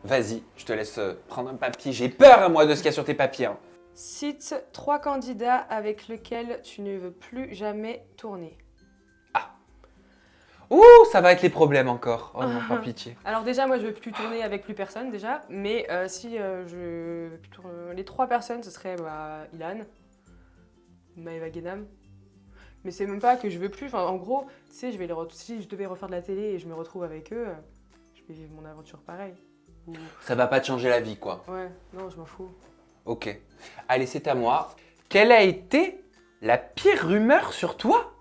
Vas-y, je te laisse prendre un papier. J'ai peur, moi, de ce qu'il y a sur tes papiers. Hein. Cite 3 candidats avec lesquels tu ne veux plus jamais tourner. Ouh, ça va être les problèmes encore. Oh non, par pitié. Alors déjà, moi, je veux plus tourner avec plus personne déjà, mais si je tourne les 3 personnes, ce serait Ilan, Maëva Guénam. Mais c'est même pas que je veux plus. Enfin, en gros, tu sais, si je devais refaire de la télé et je me retrouve avec eux, je vais vivre mon aventure pareil. Ou... Ça va pas te changer la vie, quoi. Ouais, non, je m'en fous. Ok. Allez, c'est à moi. Quelle a été la pire rumeur sur toi?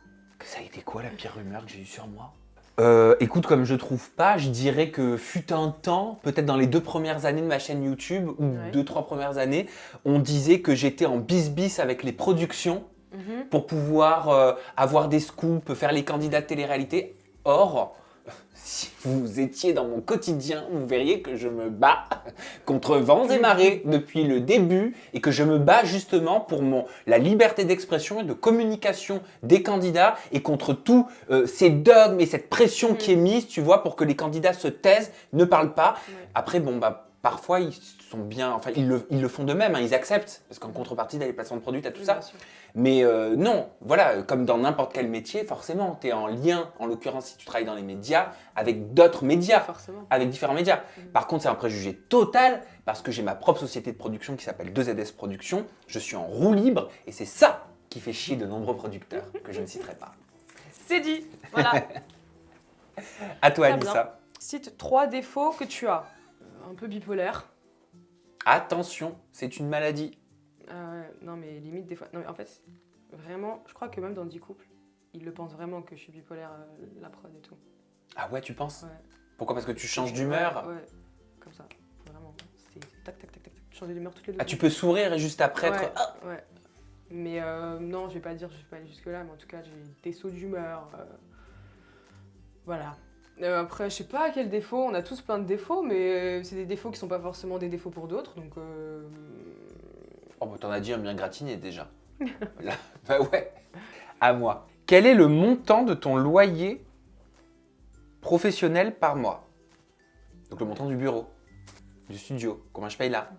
Ça a été quoi la pire rumeur que j'ai eue sur moi? Écoute, comme je trouve pas, je dirais que fut un temps, peut-être dans les 2 premières années de ma chaîne YouTube, ou 2-3 premières années, on disait que j'étais en bis-bis avec les productions pour pouvoir avoir des scoops, faire les candidats de télé-réalité. Or, si vous étiez dans mon quotidien, vous verriez que je me bats contre vents et marées depuis le début et que je me bats justement pour la liberté d'expression et de communication des candidats et contre tous ces dogmes et cette pression qui est mise, tu vois, pour que les candidats se taisent, ne parlent pas. Après, parfois, ils sont bien, enfin, ils le font d'eux-mêmes, hein, ils acceptent, parce qu'en contrepartie, t'as les placements de produits, t'as tout ça. Mais non, voilà, comme dans n'importe quel métier, forcément, tu es en lien, en l'occurrence, si tu travailles dans les médias, avec d'autres médias, avec différents médias. Par contre, c'est un préjugé total, parce que j'ai ma propre société de production qui s'appelle 2ZS Productions, je suis en roue libre, et c'est ça qui fait chier de nombreux producteurs, que je ne citerai pas. C'est dit, voilà. À toi, Très Alissa. bien. Cite 3 défauts que tu as. Un peu bipolaire. Attention, c'est une maladie. Non, mais limite, des fois. Non, mais en fait, vraiment, je crois que même dans 10 couples, ils le pensent vraiment que je suis bipolaire, la prod et tout. Ah ouais, tu penses? Ouais. Pourquoi? Parce que tu changes d'humeur? Ouais, comme ça. Vraiment. C'est tac, tac, tac, tac. Changer d'humeur toutes les 2 Ah, tu peux sourire et juste après être... Ouais. Mais non, je vais pas dire, je vais pas aller jusque-là, mais en tout cas, j'ai des sauts d'humeur. Voilà. Après, je sais pas quel défaut, on a tous plein de défauts, mais c'est des défauts qui sont pas forcément des défauts pour d'autres, donc... Oh, bah t'en as dit un bien gratiné déjà. Là, bah ouais. À moi. Quel est le montant de ton loyer professionnel par mois? Donc le montant du bureau, du studio, combien je paye là?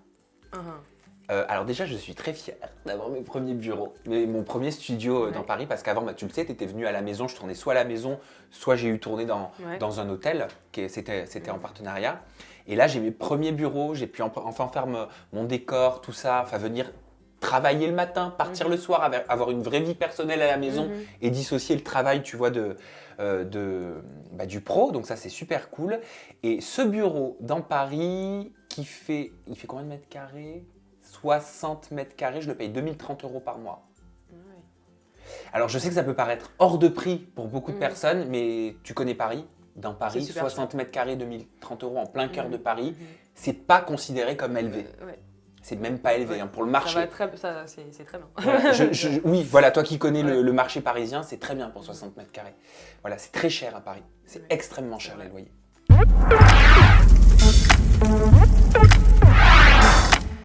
Alors déjà, je suis très fier d'avoir mes premiers bureaux, mon premier studio dans Paris, parce qu'avant, tu le sais, tu étais venu à la maison, je tournais soit à la maison, soit j'ai eu tourné dans un hôtel, c'était en partenariat. Et là, j'ai mes premiers bureaux, j'ai pu enfin faire mon décor, tout ça, enfin venir travailler le matin, partir le soir, avoir une vraie vie personnelle à la maison et dissocier le travail, tu vois, du pro. Donc ça, c'est super cool. Et ce bureau dans Paris, il fait combien de mètres carrés? 60 mètres carrés, je le paye 2030 € par mois. Alors, je sais que ça peut paraître hors de prix pour beaucoup de personnes, mais tu connais Paris. Dans Paris, 60 mètres carrés, 2030 € en plein cœur de Paris, c'est pas considéré comme élevé. C'est même pas élevé pour le marché. C'est très bien. Oui, voilà, toi qui connais le marché parisien, c'est très bien pour 60 mètres carrés. Voilà, c'est très cher à Paris. C'est extrêmement cher les loyers.